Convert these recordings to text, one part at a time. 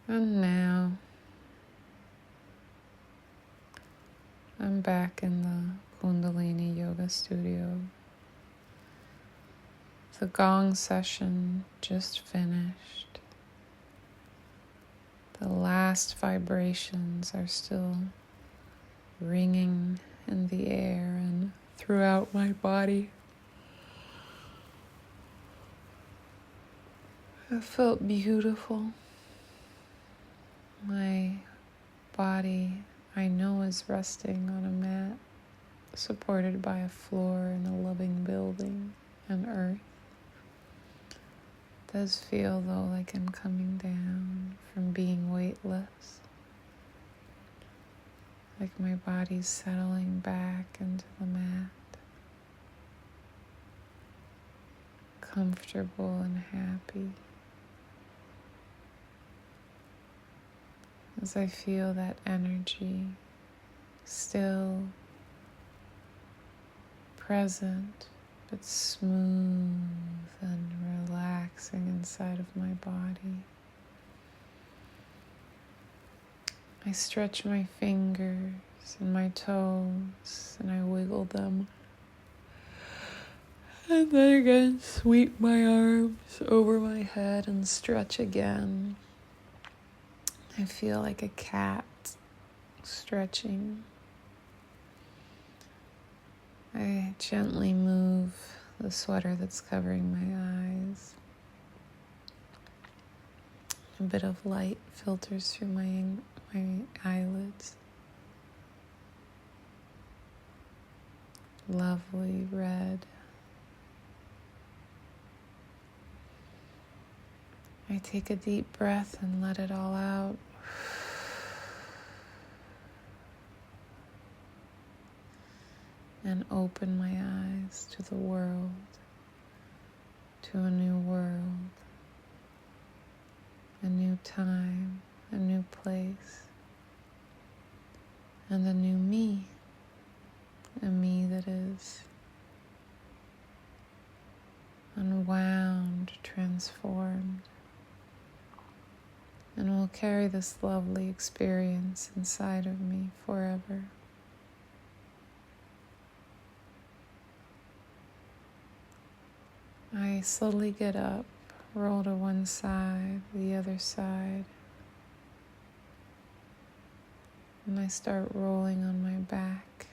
And now I'm back in the Kundalini Yoga studio. The gong session just finished. The last vibrations are still ringing in the air and throughout my body. It felt beautiful. My body, I know, is resting on a mat supported by a floor in a loving building and earth. It does feel though like I'm coming down from being weightless, like my body's settling back into the mat, comfortable and happy. As I feel that energy still present, but smooth and relaxing inside of my body. I stretch my fingers and my toes and I wiggle them. And then again, sweep my arms over my head and stretch again. I feel like a cat stretching. I gently move the sweater that's covering my eyes. A bit of light filters through my eyelids. Lovely red. I take a deep breath and let it all out. And open my eyes to the world, to a new world, a new time, a new place, and a new me, a me that is unwound, transformed, and will carry this lovely experience inside of me forever. I slowly get up, roll to one side, the other side, and I start rolling on my back.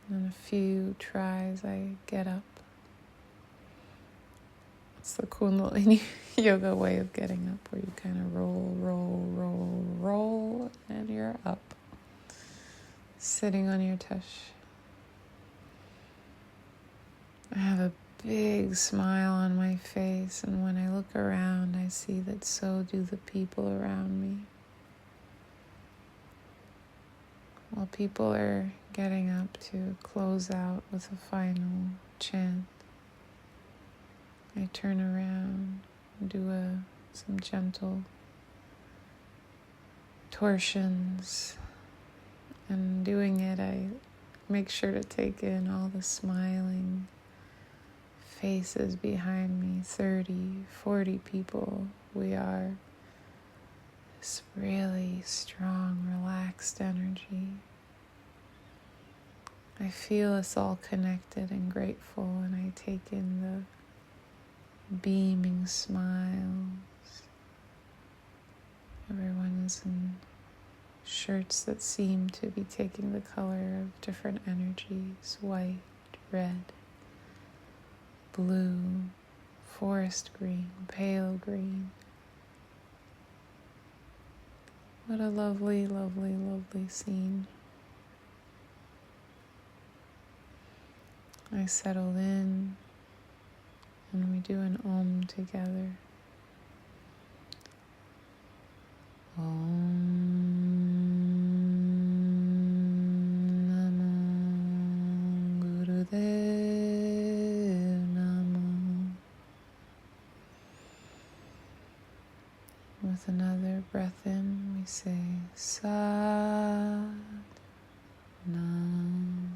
And in a few tries, I get up. It's the Kundalini Yoga way of getting up, where you kind of roll, and you're up, sitting on your tush. I have a big smile on my face, and when I look around, I see that so do the people around me. While people are getting up to close out with a final chant, I turn around and do some gentle torsions, and doing it, I make sure to take in all the smiling faces behind me, 30, 40 people. We are this really strong, relaxed energy. I feel us all connected and grateful, and I take in the beaming smiles. Everyone is in shirts that seem to be taking the color of different energies: white, red, blue, forest green, pale green. What a lovely, lovely, lovely scene. I settle in, and we do an Om together. Om Namo Gurudev Namo. With another breath in, we say Sat Nam.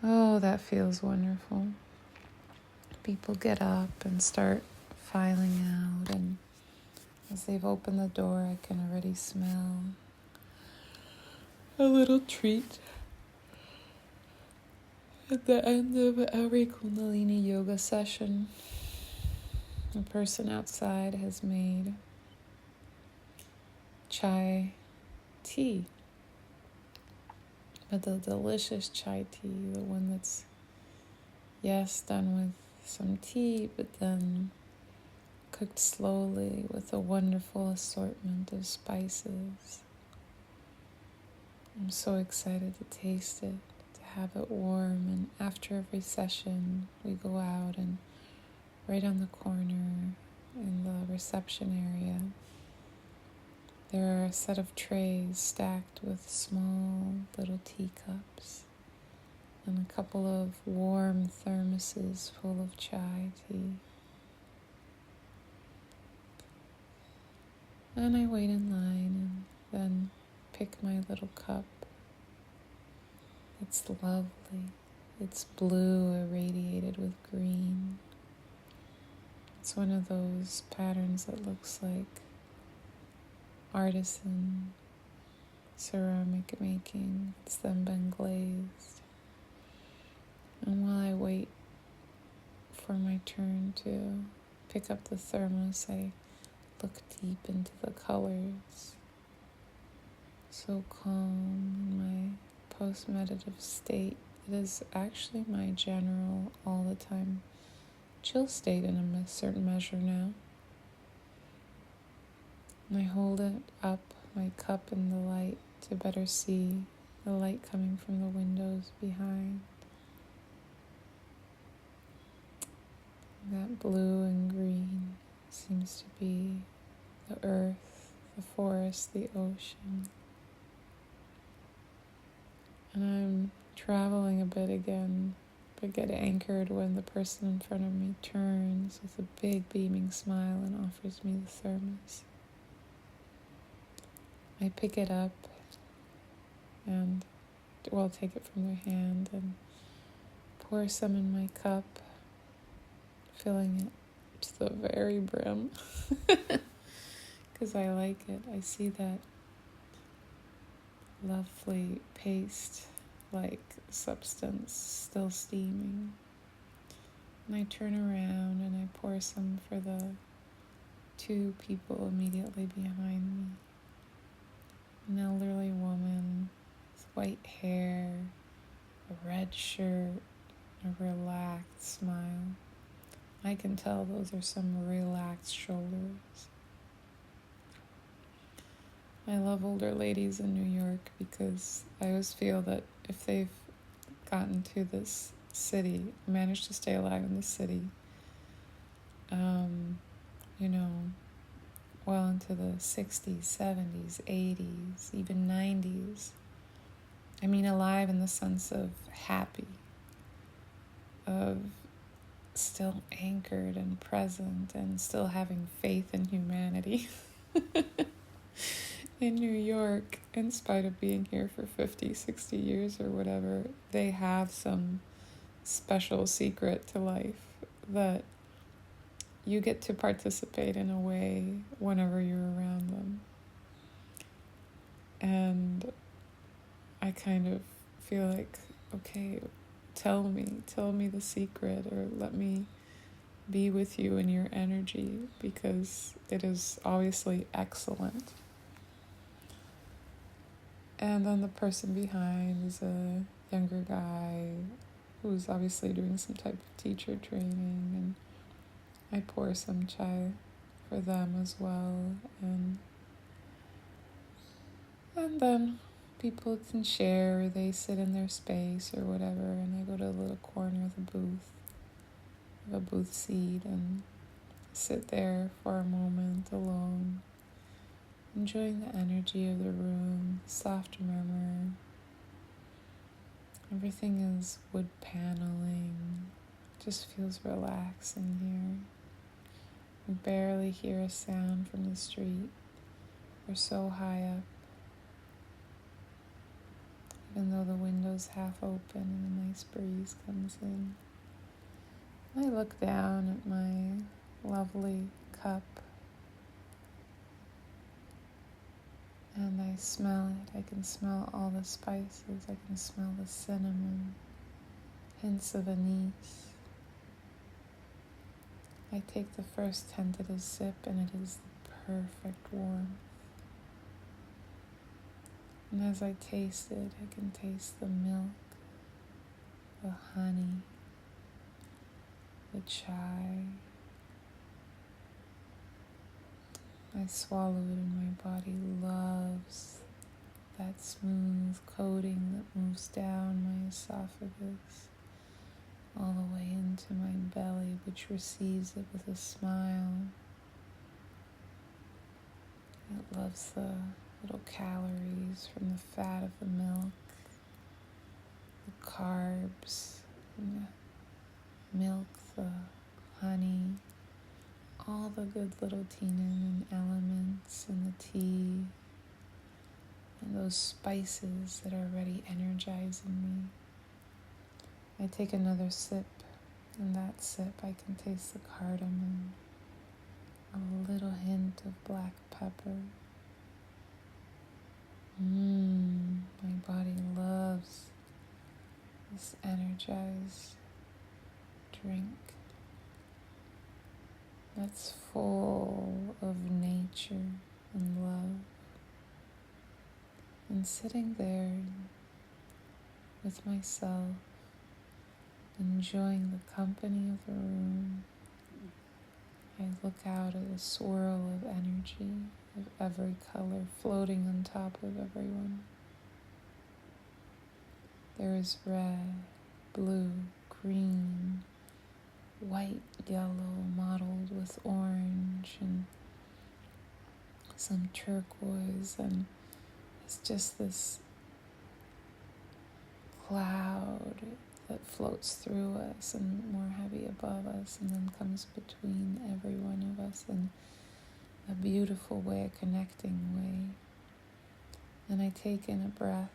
Oh, that feels wonderful. People get up and start filing out, and as they've opened the door, I can already smell a little treat. At the end of every kundalini yoga session, a person outside has made chai tea, but the delicious chai tea, the one that's, yes, done with some tea, but then cooked slowly with a wonderful assortment of spices. I'm so excited to taste it, to have it warm, and after every session, we go out and right on the corner in the reception area, there are a set of trays stacked with small little teacups and a couple of warm thermoses full of chai tea. And I wait in line and then pick my little cup. It's lovely. It's blue irradiated with green. It's one of those patterns that looks like artisan ceramic making. It's then been glazed. And while I wait for my turn to pick up the thermos, I look deep into the colors. So calm in my post-meditative state. It is actually my general, all the time, chill state in a certain measure now. And I hold it up, my cup in the light, to better see the light coming from the windows behind. That blue and green seems to be the earth, the forest, the ocean. And I'm traveling a bit again, but get anchored when the person in front of me turns with a big beaming smile and offers me the thermos. I pick it up and, take it from their hand and pour some in my cup, filling it to the very brim, because I like it. I see that lovely paste-like substance still steaming. And I turn around and I pour some for the two people immediately behind me. An elderly woman with white hair, a red shirt, a relaxed smile. I can tell those are some relaxed shoulders. I love older ladies in New York because I always feel that if they've gotten to this city, managed to stay alive in the city, well into the 60s, 70s, 80s, even 90s. I mean, alive in the sense of happy, of still anchored and present and still having faith in humanity. In New York, in spite of being here for 50, 60 years or whatever, they have some special secret to life that you get to participate in a way whenever you're around them. And I kind of feel like, okay, tell me the secret, or let me be with you in your energy, because it is obviously excellent. And then the person behind is a younger guy who's obviously doing some type of teacher training, and I pour some chai for them as well, and then people can share, or they sit in their space or whatever, and I go to a little corner of the booth, have a booth seat, and sit there for a moment alone, enjoying the energy of the room, soft murmur. Everything is wood paneling, just feels relaxing here. You barely hear a sound from the street. We're so high up. Even though the window's half open and a nice breeze comes in. I look down at my lovely cup. And I smell it. I can smell all the spices. I can smell the cinnamon, hints of anise. I take the first tentative sip and it is the perfect warmth. And as I taste it, I can taste the milk, the honey, the chai. I swallow it and my body loves that smooth coating that moves down my esophagus all the way into my belly, which receives it with a smile. It loves the little calories from the fat of the milk, the carbs from the milk, the honey, all the good little and elements in the tea, and those spices that are already energizing me. I take another sip, and that sip I can taste the cardamom, a little hint of black pepper. My body loves this energized drink that's full of nature and love. And sitting there with myself, enjoying the company of the room, I look out at a swirl of energy of every color floating on top of everyone. There is red, blue, green, white, yellow, mottled with orange and some turquoise, and it's just this cloud that floats through us and more heavy above us and then comes between every one of us in a beautiful way, a connecting way. And I take in a breath.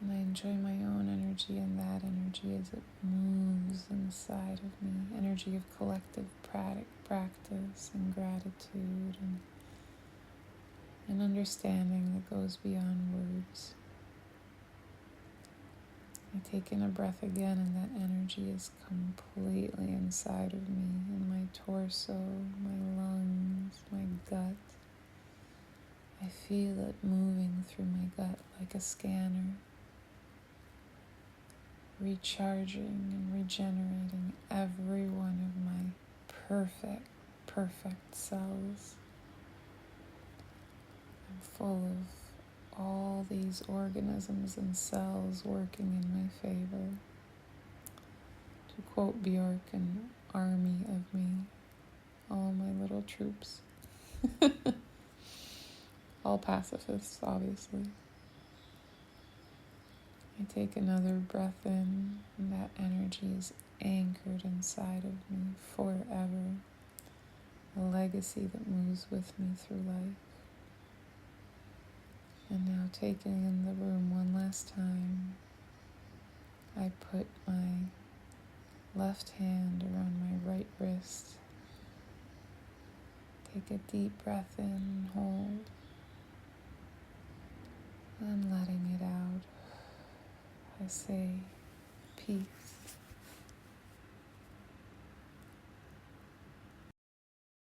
And I enjoy my own energy and that energy as it moves inside of me. Energy of collective practice and gratitude and an understanding that goes beyond words. I take in a breath again, and that energy is completely inside of me, in my torso, my lungs, my gut. I feel it moving through my gut like a scanner, recharging and regenerating every one of my perfect cells. I'm full of all these organisms and cells working in my favor. To quote Bjork, an army of me, all my little troops. All pacifists, obviously. I take another breath in, and that energy is anchored inside of me forever. A legacy that moves with me through life. And now taking in the room one last time, I put my left hand around my right wrist. Take a deep breath in and hold. And letting it out, I say peace.